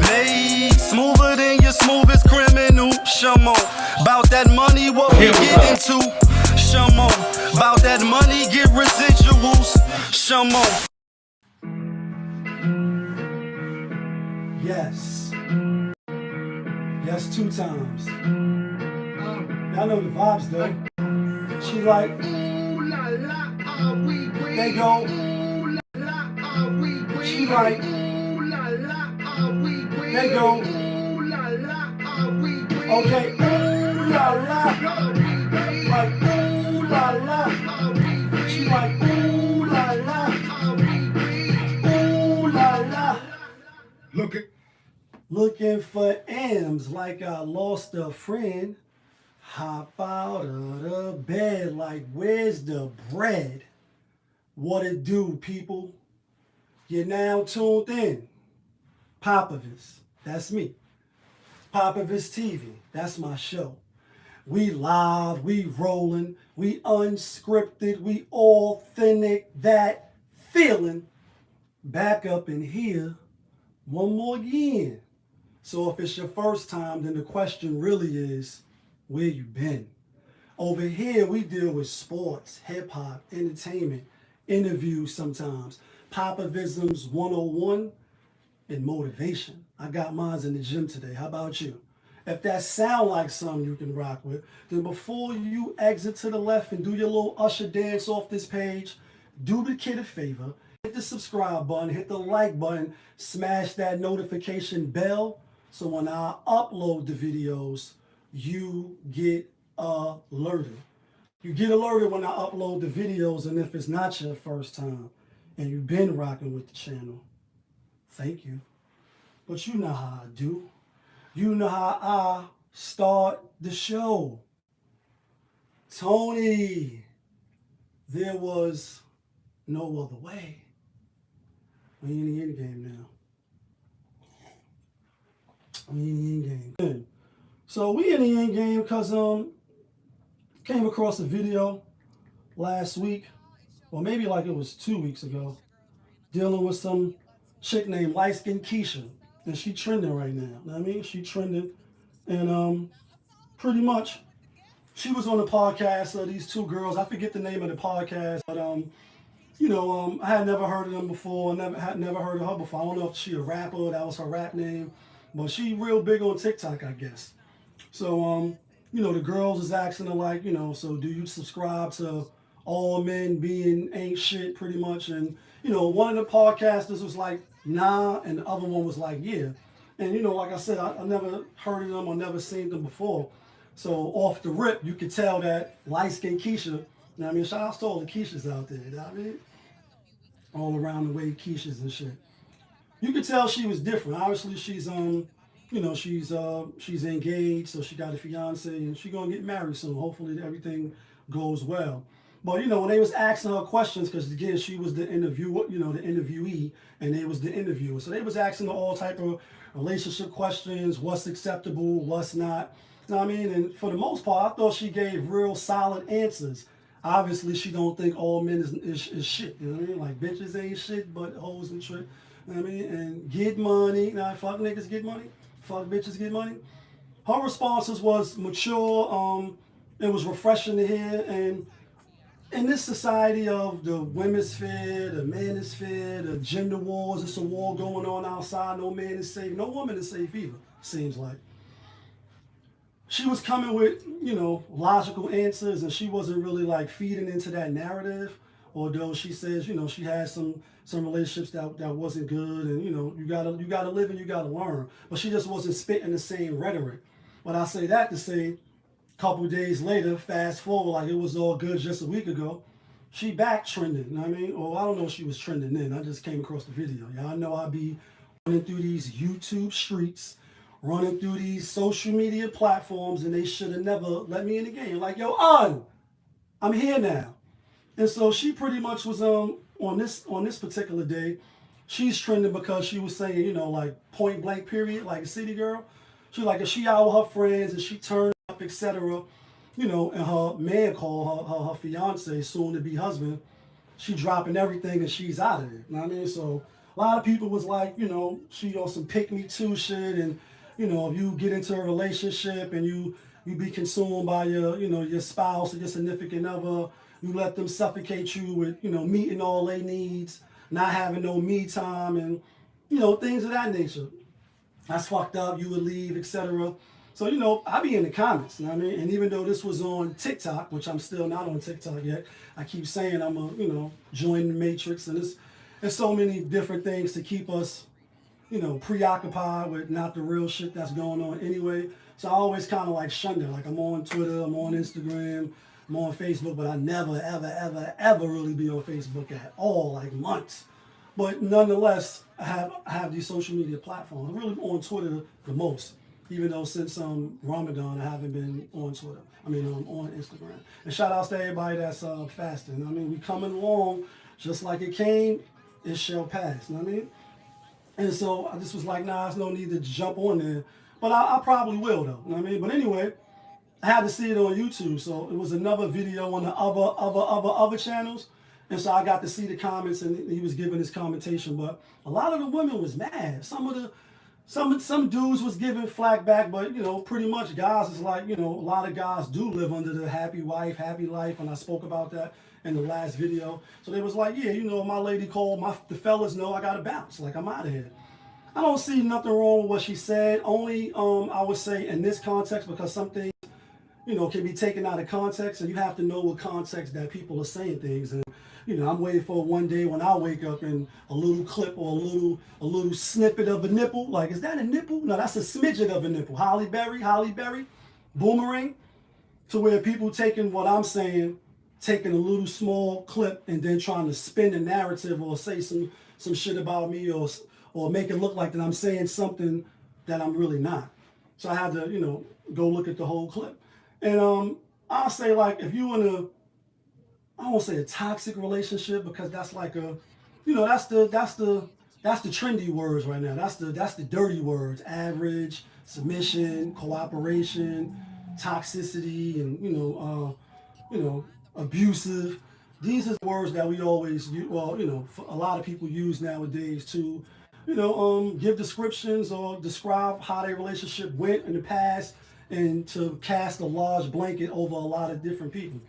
made. Smoother than your smoothest criminal. Shamo, about that money, what we get into. Shamo, about that money, get residuals. Shamo. Yes. Yes, 2 times. Y'all know the vibes though. She like, ooh la la, they go. Ooh la la, she like, ooh la la, they go. Ooh la la, okay. Ooh la la, like ooh la la. She like, ooh la la, ooh la la. Looking for M's like I lost a friend. Hop out of the bed like, where's the bread? What it do, people? You're now tuned in. POPAVIST, that's me. POPAVIST TV, that's my show. We live, we rolling, we unscripted, we authentic, that feeling. Back up in here, one more again. So if it's your first time, then the question really is, where you been? Over here, we deal with sports, hip-hop, entertainment, interviews sometimes, Popavisms 101, and motivation. I got mine in the gym today. How about you? If that sound like something you can rock with, then before you exit to the left and do your little usher dance off this page, do the kid a favor, hit the subscribe button, hit the like button, smash that notification bell, so when I upload the videos, you get alerted. You get alerted when I upload the videos, and if it's not your first time and you've been rocking with the channel, thank you. But you know how I do. You know how I start the show. Tony, there was no other way. We in the end game now. We in the end game. So we in the end game because came across a video last week, or maybe like it was 2 weeks ago, dealing with some chick named LighTskiNKeisha, and she trending right now. You know what I mean, she trending, and pretty much she was on the podcast of these 2 girls. I forget the name of the podcast, but you know, I had never heard of them before. Had never heard of her before. I don't know if she a rapper, that was her rap name, but she real big on TikTok, I guess. So, you know, the girls is asking her like, you know, so do you subscribe to all men being ain't shit pretty much? And, you know, one of the podcasters was like, nah, and the other one was like, yeah. And, you know, like I said, I never heard of them or never seen them before. So off the rip, you could tell that LighTskiNKeisha, you know what I mean? Shout out to all the Keishas out there, you know what I mean? All around the way, Keishas and shit. You could tell she was different. Obviously, she's you know, she's engaged, so she got a fiance, and she's gonna get married soon. Hopefully, everything goes well. But you know, when they was asking her questions, because again, she was the interviewer, you know, the interviewee, and they was the interviewer. So they was asking her all type of relationship questions, what's acceptable, what's not. You know what I mean? And for the most part, I thought she gave real solid answers. Obviously, she don't think all men is shit. You know what I mean? Like bitches ain't shit, but hoes and shit. You know what I mean? And get money. Now, fuck niggas get money. Fuck bitches get money. Her responses was mature. It was refreshing to hear. And in this society of the women's sphere, the manosphere, the gender wars, it's a war going on outside. No man is safe. No woman is safe either, seems like. She was coming with, you know, logical answers, and she wasn't really like feeding into that narrative. Although she says, you know, she has some relationships that wasn't good, and you know, you gotta live and you gotta learn. But she just wasn't spitting the same rhetoric. But I say that to say, a couple days later, fast forward, like it was all good just a week ago, she back trending. You know what I mean? Or I don't know if she was trending then. I just came across the video. Y'all know I be running through these YouTube streets, running through these social media platforms, and they should have never let me in the game. Like, yo, I'm here now. And so she pretty much was on this particular day, she's trending because she was saying, you know, like point blank period, like a city girl. She like if she out with her friends and she turned up, etc. You know, and her man called her fiance, soon to be husband, she dropping everything and she's out of there. You know what I mean? So A lot of people was like, you know, she on some pick me too shit, and you know, if you get into a relationship and you be consumed by your, you know, your spouse or your significant other, you let them suffocate you with, you know, meeting all their needs, not having no me time, and you know, things of that nature. That's fucked up. You would leave, etc. So, you know, I be in the comments, you know what I mean? And even though this was on TikTok, which I'm still not on TikTok yet, I keep saying I'm a, you know, join the matrix, and there's so many different things to keep us, you know, preoccupied with not the real shit that's going on anyway. So I always kind of like shun it. Like I'm on Twitter, I'm on Instagram, I'm on Facebook, but I never, ever, ever, ever really be on Facebook at all, like months. But nonetheless, I have these social media platforms. I'm really on Twitter the most, even though since Ramadan I haven't been on Twitter. I mean, on Instagram. And shout outs to everybody that's fasting. I mean, we coming along just like it came, it shall pass. You know what I mean? And so I just was like, nah, there's no need to jump on there. But I probably will though. You know what I mean? But anyway, I had to see it on YouTube. So it was another video on the other channels. And so I got to see the comments, and he was giving his commentation. But a lot of the women was mad. Some dudes was giving flack back, but you know, pretty much guys is like, you know, a lot of guys do live under the happy wife, happy life, and I spoke about that in the last video. So they was like, yeah, you know, my lady called, the fellas know I gotta bounce, like I'm out of here. I don't see nothing wrong with what she said. Only I would say in this context, because some things, you know, can be taken out of context, and you have to know what context that people are saying things. And you know, I'm waiting for one day when I wake up and a little clip or a little snippet of a nipple. Like, is that a nipple? No, that's a smidget of a nipple. Holly Berry, boomerang. To where people taking what I'm saying, taking a little small clip and then trying to spin the narrative or say some shit about me, or make it look like that I'm saying something that I'm really not. So I had to, you know, go look at the whole clip. And I'll say, like, if you in a, I won't say a toxic relationship, because that's like a, you know, that's the trendy words right now. That's the dirty words: average, submission, cooperation, toxicity, and you know, abusive. These are the words that we always use. Well, you know, a lot of people use nowadays to, you know, give descriptions or describe how their relationship went in the past, and to cast a large blanket over a lot of different people.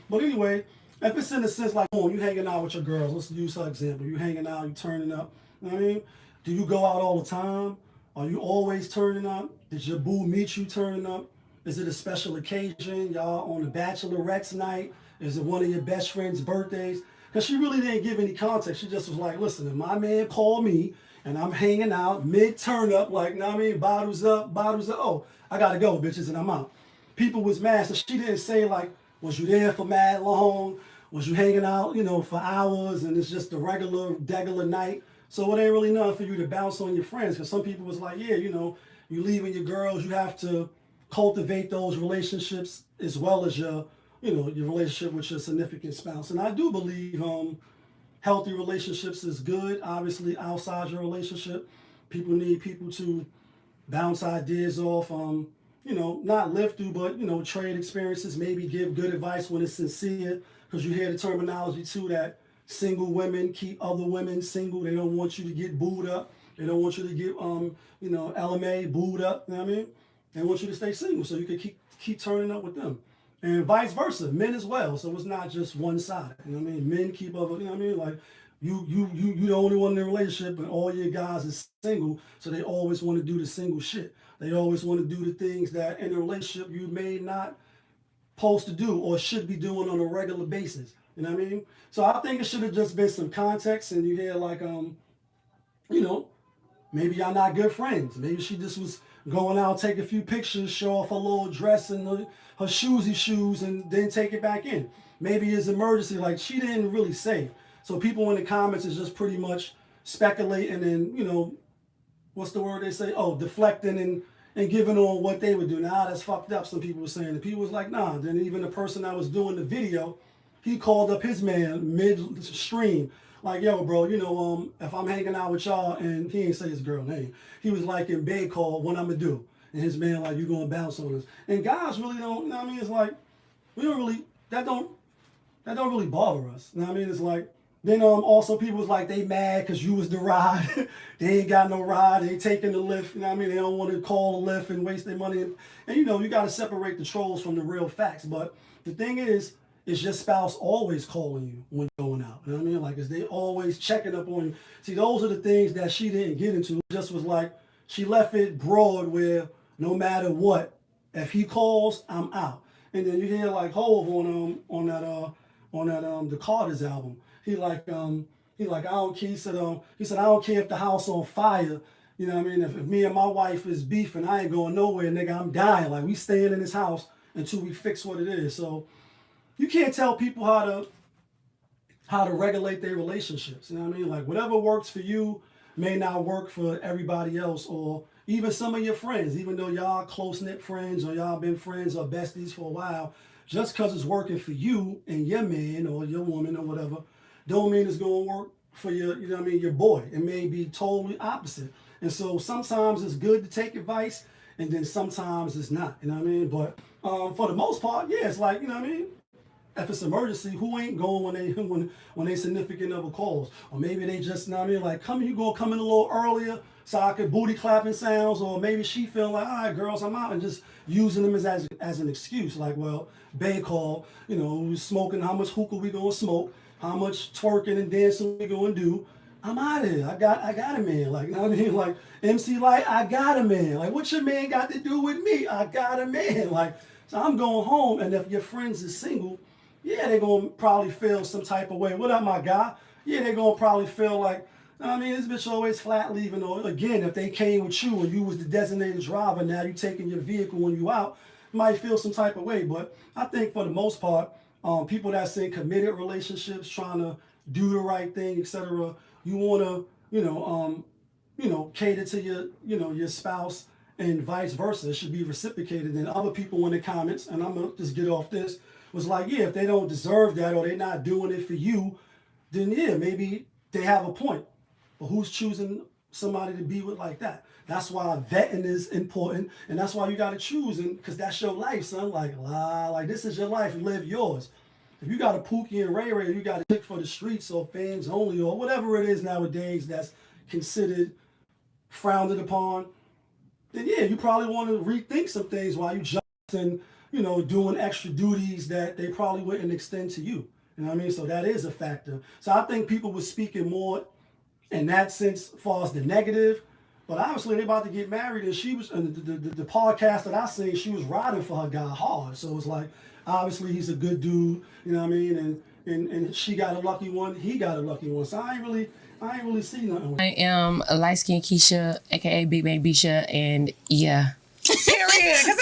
But anyway, if it's in the sense like, oh, you hanging out with your girls, let's use her example. You hanging out, you turning up. You know what I mean? Do you go out all the time? Are you always turning up? Did your boo meet you turning up? Is it a special occasion? Y'all on the bachelorette's night? Is it one of your best friend's birthdays? Because she really didn't give any context. She just was like, listen, if my man called me and I'm hanging out, mid-turn up, like, you know what I mean? Bottles up. Oh, I got to go, bitches, and I'm out. People was mad. So she didn't say, like, was you there for mad long? Was you hanging out, you know, for hours, and it's just a regular night? So it ain't really nothing for you to bounce on your friends, because some people was like, yeah, you know, you leaving your girls, you have to cultivate those relationships as well as your, you know, your relationship with your significant spouse. And I do believe healthy relationships is good. Obviously, outside your relationship, people need people to bounce ideas off, you know, not live through, but, you know, trade experiences, maybe give good advice when it's sincere. Because you hear the terminology too, that single women keep other women single. They don't want you to get booed up. They don't want you to get, you know, LMA booed up. You know what I mean? They want you to stay single so you can keep turning up with them. And vice versa, men as well. So it's not just one side. You know what I mean? Men keep other, you know what I mean? Like you the only one in the relationship, and all your guys is single. So they always want to do the single shit. They always want to do the things that in a relationship you may not supposed to do or should be doing on a regular basis. You know what I mean? So I think it should have just been some context, and you hear like, you know, maybe y'all not good friends. Maybe she just was going out, take a few pictures, show off her little dress and her shoesy shoes, and then take it back in. Maybe it's emergency, like she didn't really say. So people in the comments is just pretty much speculating and, you know, what's the word they say? Oh, deflecting and giving on what they would do. Nah, that's fucked up, some people were saying. And people was like, nah. Then even the person that was doing the video, he called up his man mid-stream. Like, yo, bro, you know, if I'm hanging out with y'all, and he ain't say his girl name. He was like, in BaE call, what I'm gonna do? And his man like, you gonna bounce on us. And guys really don't, you know what I mean? It's like, we don't really, that don't really bother us. You know what I mean? It's like, Then also people was like, they mad because you was the ride. They ain't got no ride. They ain't taking the lift. You know what I mean? They don't want to call a lift and waste their money. And you know, you got to separate the trolls from the real facts. But the thing is your spouse always calling you when you're going out? You know what I mean? Like, is they always checking up on you? See, those are the things that she didn't get into. It just was like, she left it broad where no matter what, if he calls, I'm out. And then you hear like Hov on that the Carter's album. He like, I don't care. He said, I don't care if the house on fire. You know what I mean? If me and my wife is beefing, I ain't going nowhere, nigga. I'm dying. Like, we staying in this house until we fix what it is. So you can't tell people how to regulate their relationships. You know what I mean? Like, whatever works for you may not work for everybody else, or even some of your friends. Even though y'all close-knit friends, or y'all been friends or besties for a while, just because it's working for you and your man or your woman or whatever, don't mean it's going to work for your, you know what I mean, your boy. It may be totally opposite. And so sometimes it's good to take advice, and then sometimes it's not, you know what I mean? But for the most part, yeah, it's like, you know what I mean? If it's emergency, who ain't going when they significant other calls? Or maybe they just, you know what I mean, like, you gonna come in a little earlier so I could booty clapping sounds, or maybe she feel like, all right, girls, I'm out, and just using them as an excuse. Like, well, BaE call, you know, we smoking, how much hookah we gonna smoke, how much twerking and dancing we gonna do. I'm out of here. I got a man. Like, you know what I mean? Like, MC Light, I got a man. Like, what your man got to do with me? I got a man. Like, so I'm going home, and if your friends is single, yeah, they're going to probably feel some type of way. What up, my guy? Yeah, they're going to probably feel like, I mean, this bitch always flat leaving. Or again, if they came with you and you was the designated driver, now you taking your vehicle when you out, you might feel some type of way. But I think for the most part, people that's in committed relationships, trying to do the right thing, etc., you want to, cater to your spouse, and vice versa. It should be reciprocated. And other people in the comments, and I'm going to just get off this, was like, yeah, if they don't deserve that or they're not doing it for you, then yeah, maybe they have a point. But who's choosing somebody to be with like that? That's why vetting is important, and that's why you got to choose, because that's your life, son. Like this is your life. Live yours. If you got a Pookie and Ray Ray, you got to pick for the streets or fans only or whatever it is nowadays that's considered frowned upon, then yeah, you probably want to rethink some things while you just and doing extra duties that they probably wouldn't extend to you. You know what I mean? So that is a factor. So I think people were speaking more in that sense as far as the negative. But obviously they about to get married, and she was, and the podcast that I seen, she was riding for her guy hard. So it's like, obviously he's a good dude, you know what I mean? And she got a lucky one, he got a lucky one. So I ain't really see nothing. I am LighTskiNKeisha, aka Big Bang Bisha, and yeah. Period. Because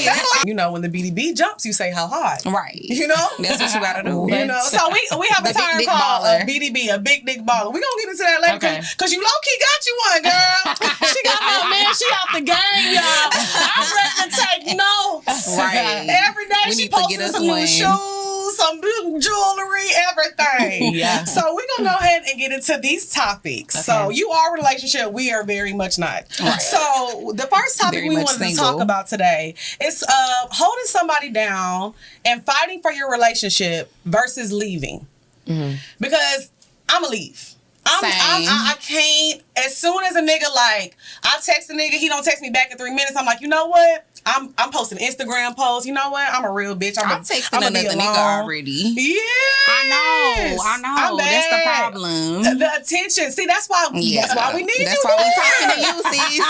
that's all, when the BDB jumps, you say how hard. Right. That's what you gotta do. So we have a term called a BDB, a big dick baller. We're gonna get into that later, Okay. Because you low-key got you one, girl. She got her man, she out the game, y'all. I'm ready to take notes. Right. Every day We she need to posting get us some new one. shoes, some new jewelry, everything. Yeah. So we're gonna go ahead and get into these topics. Okay. So you are a relationship, we are very much not. Right. So the first topic Very we much wanted to single. talk about today is holding somebody down and fighting for your relationship versus leaving. Mm-hmm. Because I'ma leave. I can't. As soon as a nigga, like, I text a nigga, he don't text me back in 3 minutes. I'm like, you know what? I'm posting Instagram posts. You know what? I'm a real bitch. I'm texting another nigga already. Yeah. I know. That's the problem. The attention. See, that's why. Yeah. That's why we need That's you. why we talking to you, sis.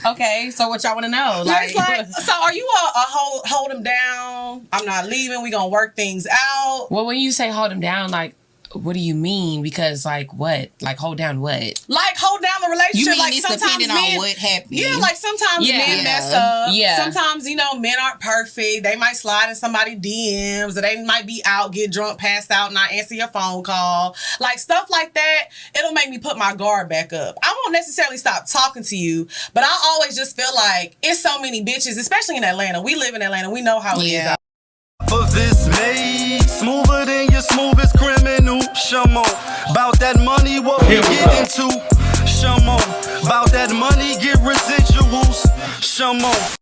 Okay, so what y'all want to know? So are you a hold him down? I'm not leaving. We gonna work things out. Well, when you say hold him down, like, what do you mean? Because, like, what? Like, hold down what? Like, hold down the relationship. You mean like, it's sometimes depending on what happened? Yeah, like sometimes Yeah. men mess up. Yeah. Sometimes, men aren't perfect. They might slide in somebody's DMs, or they might be out, get drunk, passed out, not answer your phone call. Like, stuff like that, it'll make me put my guard back up. I won't necessarily stop talking to you, but I always just feel like it's so many bitches, especially in Atlanta. We live in Atlanta. We know how it is. For this maid, smoother than your smoothest criminal. Shamo, about that money, what we get into. Shamo, about that money, get residuals. Shamo.